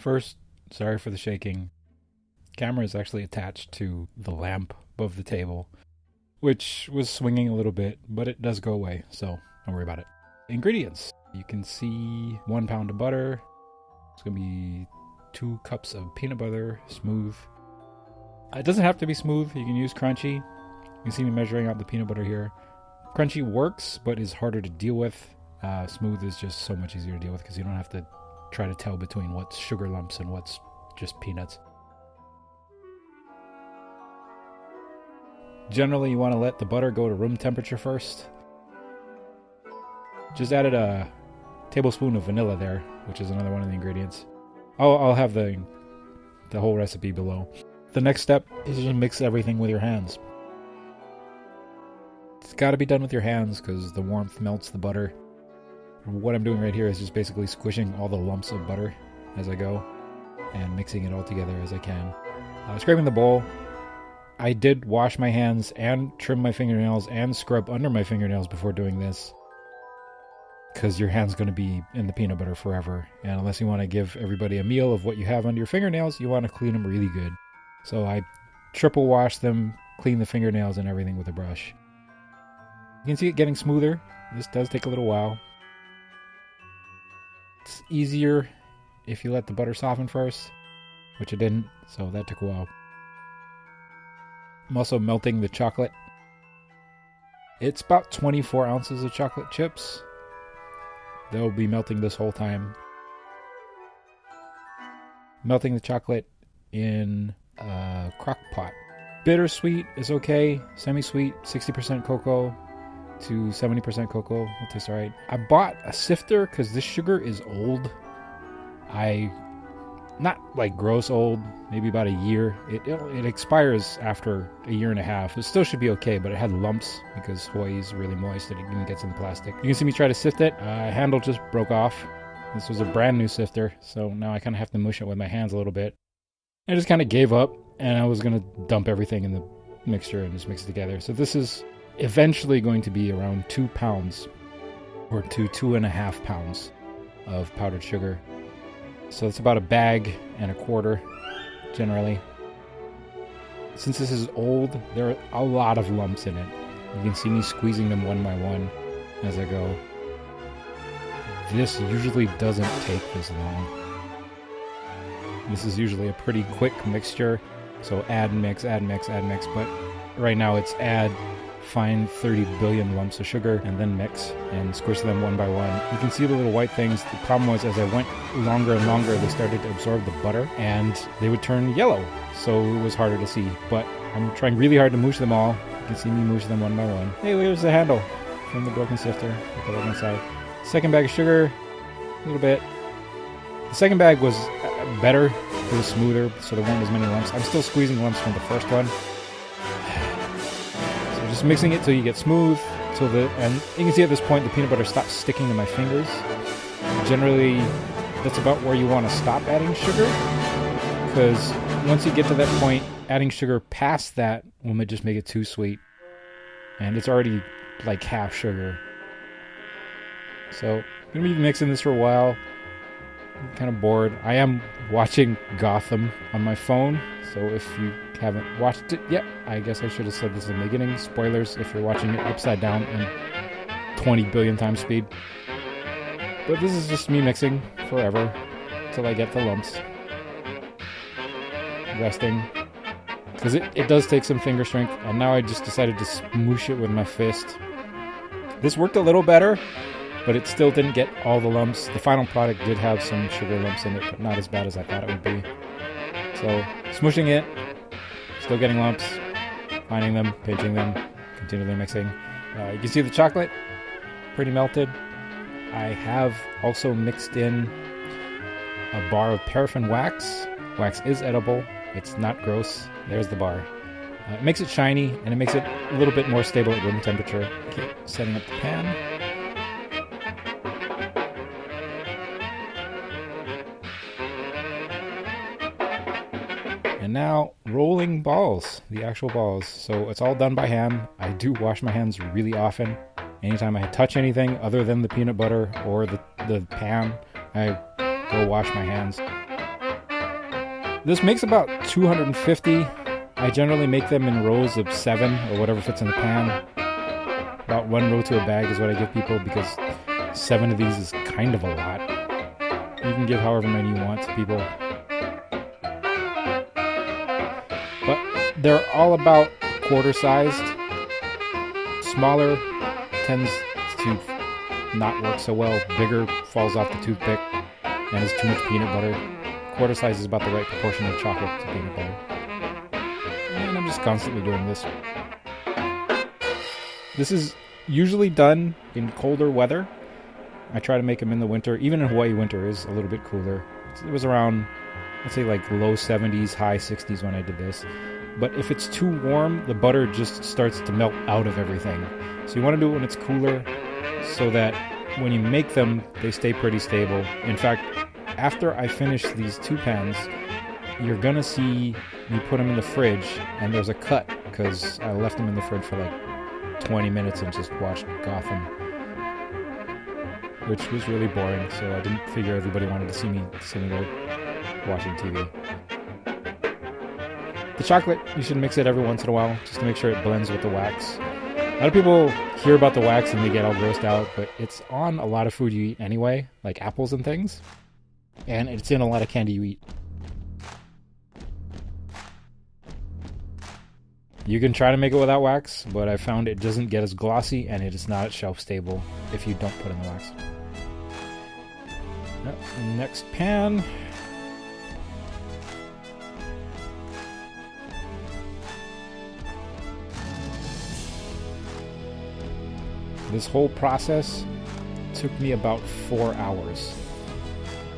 First, sorry for the shaking. Camera is actually attached to the lamp above the table, which was swinging a little bit, but it does go away, so don't worry about it. Ingredients. You can see 1 pound of butter. It's going to be 2 cups of peanut butter, smooth. It doesn't have to be smooth. You can use crunchy. You can see me measuring out the peanut butter here. Crunchy works, but is harder to deal with. Smooth is just so much easier to deal with because you don't have to try to tell between what's sugar lumps and what's just peanuts. Generally, you want to let the butter go to room temperature first. Just added a tablespoon of vanilla there, which is another one of the ingredients. I'll have the whole recipe below. The next step is just mix everything with your hands. It's got to be done with your hands because the warmth melts the butter. What I'm doing right here is just basically squishing all the lumps of butter as I go and mixing it all together as I can. Scraping the bowl. I did wash my hands and trim my fingernails and scrub under my fingernails before doing this, because your hand's going to be in the peanut butter forever, and unless you want to give everybody a meal of what you have under your fingernails, you want to clean them really good. So I triple wash them, clean the fingernails and everything with a brush. You can see it getting smoother. This does take a little while. It's easier if you let the butter soften first, which it didn't, so that took a while. I'm also melting the chocolate. It's about 24 ounces of chocolate chips. They'll be melting this whole time. Melting the chocolate in a crock pot. Bittersweet is okay. Semi-sweet, 60% cocoa to 70% cocoa. Will taste alright. I bought a sifter because this sugar is old. Not like gross old, maybe about a year. It expires after a year and a half. It still should be okay, but it had lumps because Hawaii is really moist and it even gets in the plastic. You can see me try to sift it. Handle just broke off. This was a brand new sifter, so now I kind of have to mush it with my hands a little bit. I just kind of gave up, and I was going to dump everything in the mixture and just mix it together. So this is eventually going to be around 2 pounds or 2.5 pounds of powdered sugar. So it's about a bag and a quarter, generally. Since this is old, there are a lot of lumps in it. You can see me squeezing them one by one as I go. This usually doesn't take this long. This is usually a pretty quick mixture. So add, mix, but right now it's add, find 30 billion lumps of sugar, and then mix and squish them one by one. You can see the little white things. The problem was as I went longer and longer, they started to absorb the butter and they would turn yellow. So it was harder to see, but I'm trying really hard to moosh them all. You can see me moosh them one by one. Hey, there's the handle from the broken sifter. Put that on the side. Second bag of sugar, a little bit. The second bag was better. It was smoother, so there weren't as many lumps. I'm still squeezing lumps from the first one. Just mixing it till you get smooth, and you can see at this point the peanut butter stops sticking to my fingers. Generally, that's about where you want to stop adding sugar, because once you get to that point, adding sugar past that will just make it too sweet, and it's already like half sugar. So I'm gonna be mixing this for a while. I'm kind of bored. I am watching Gotham on my phone, so if you haven't watched it yet, I guess I should have said this in the beginning. Spoilers if you're watching it upside down and 20 billion times speed. But this is just me mixing forever till I get the lumps. Resting. Because it does take some finger strength, and now I just decided to smoosh it with my fist. This worked a little better, but it still didn't get all the lumps. The final product did have some sugar lumps in it, but not as bad as I thought it would be. So, smooshing it, still getting lumps, finding them, pinching them, continually mixing. You can see the chocolate, pretty melted. I have also mixed in a bar of paraffin wax. Wax is edible. It's not gross. There's the bar. It makes it shiny, and it makes it a little bit more stable at room temperature. Okay, setting up the pan. And now, rolling balls, the actual balls. So it's all done by hand. I do wash my hands really often. Anytime I touch anything other than the peanut butter or the pan, I go wash my hands. This makes about 250. I generally make them in rows of 7 or whatever fits in the pan. About 1 row to a bag is what I give people because 7 of these is kind of a lot. You can give however many you want to people. But they're all about quarter sized. Smaller tends to not work so well. Bigger falls off the toothpick and is too much peanut butter. Quarter size is about the right proportion of chocolate to peanut butter. And I'm just constantly doing this. This is usually done in colder weather. I try to make them in the winter. Even in Hawaii, winter is a little bit cooler. It was around, I'd say like low 70s, high 60s when I did this. But if it's too warm, the butter just starts to melt out of everything. So you want to do it when it's cooler so that when you make them, they stay pretty stable. In fact, after I finish these 2 pans, you're going to see me put them in the fridge and there's a cut because I left them in the fridge for like 20 minutes and just watched Gotham, which was really boring, so I didn't figure everybody wanted to see me sitting there watching TV. The chocolate, you should mix it every once in a while just to make sure it blends with the wax. A lot of people hear about the wax and they get all grossed out, but it's on a lot of food you eat anyway, like apples and things, and it's in a lot of candy you eat. You can try to make it without wax, but I found it doesn't get as glossy and it is not shelf stable if you don't put in the wax. Next pan. This whole process took me about 4 hours.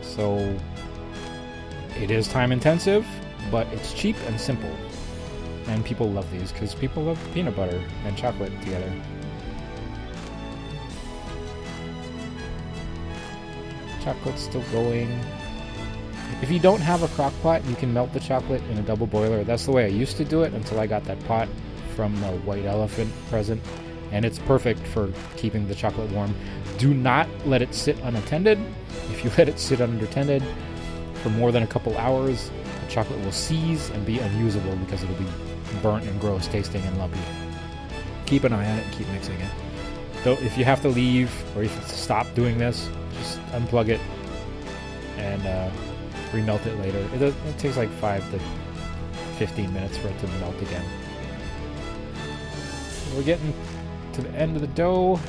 So it is time intensive, but it's cheap and simple. And people love these because people love peanut butter and chocolate together. Chocolate's still going. If you don't have a crock pot, you can melt the chocolate in a double boiler. That's the way I used to do it until I got that pot from the White Elephant present. And it's perfect for keeping the chocolate warm. Do not let it sit unattended. If you let it sit unattended for more than a couple hours, the chocolate will seize and be unusable because it'll be burnt and gross tasting and lumpy. Keep an eye on it and keep mixing it. Though if you have to leave or if you have to stop doing this, just unplug it and remelt it later. It takes like 5 to 15 minutes for it to melt again. We're getting to the end of the dough.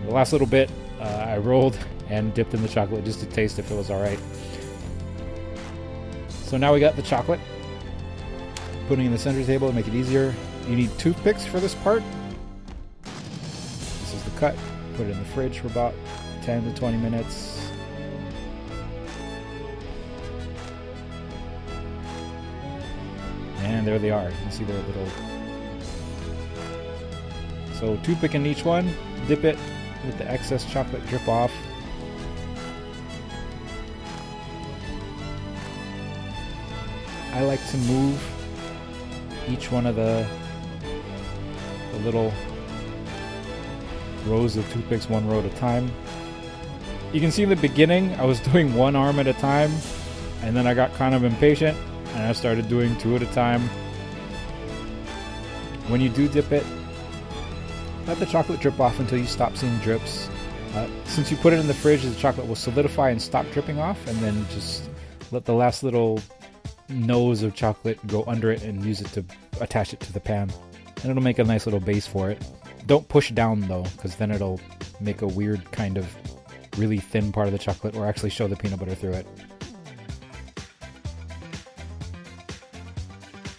The last little bit I rolled and dipped in the chocolate just to taste if it was alright. So now we got the chocolate. Putting it in the center table to make it easier. You need toothpicks for this part. This is the cut. Put it in the fridge for about 10 to 20 minutes. And there they are. You can see their little... So toothpick in each one. Dip it with the excess chocolate drip off. I like to move each one of the little rows of toothpicks 1 row at a time. You can see in the beginning I was doing 1 arm at a time, and then I got kind of impatient and I started doing 2 at a time. When you do dip it, let the chocolate drip off until you stop seeing drips. Since you put it in the fridge, the chocolate will solidify and stop dripping off, and then just let the last little nose of chocolate go under it and use it to attach it to the pan. And it'll make a nice little base for it. Don't push down though, because then it'll make a weird kind of really thin part of the chocolate or actually show the peanut butter through it.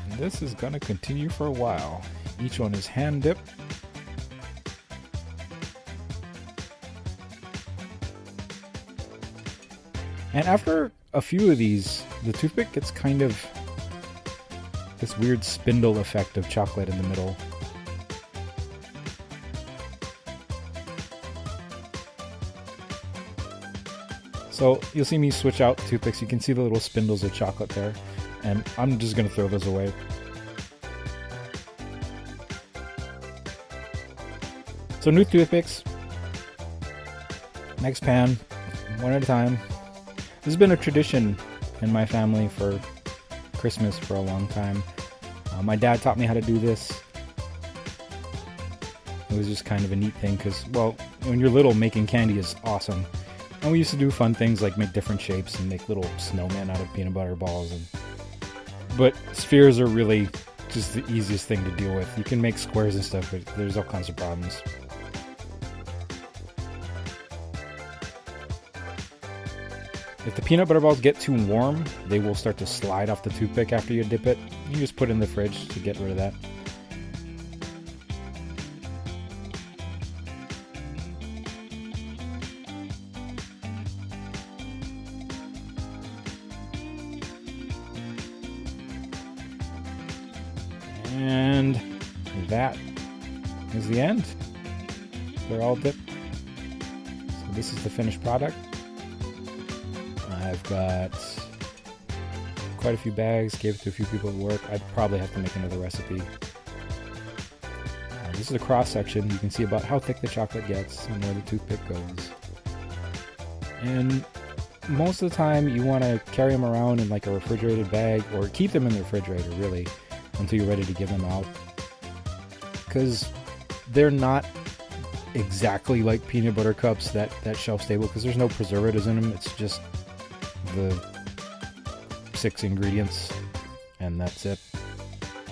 And this is gonna continue for a while. Each one is hand dipped. And after a few of these, the toothpick gets kind of this weird spindle effect of chocolate in the middle. So you'll see me switch out toothpicks. You can see the little spindles of chocolate there, and I'm just gonna throw those away. So new toothpicks, next pan, one at a time. This has been a tradition in my family for Christmas for a long time. My dad taught me how to do this. It was just kind of a neat thing because, well, when you're little, making candy is awesome. And we used to do fun things like make different shapes and make little snowmen out of peanut butter balls. But spheres are really just the easiest thing to deal with. You can make squares and stuff, but there's all kinds of problems. If the peanut butter balls get too warm, they will start to slide off the toothpick after you dip it. You just put it in the fridge to get rid of that. And that is the end. They're all dipped. So this is the finished product. I've got quite a few bags, gave it to a few people at work. I'd probably have to make another recipe. This is a cross section. You can see about how thick the chocolate gets and where the toothpick goes. And most of the time you want to carry them around in like a refrigerated bag, or keep them in the refrigerator really until you're ready to give them out, because they're not exactly like peanut butter cups that shelf stable, because there's no preservatives in them. It's just the 6 ingredients and that's it.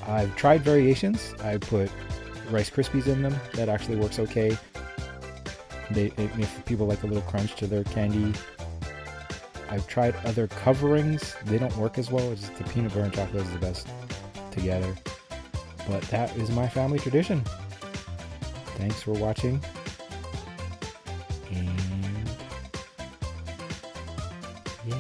I've tried variations. I put Rice Krispies in them. That actually works okay. If people like a little crunch to their candy. I've tried other coverings. They don't work as well. It's just the peanut butter and chocolate is the best together. But that is my family tradition. Thanks for watching. And yeah.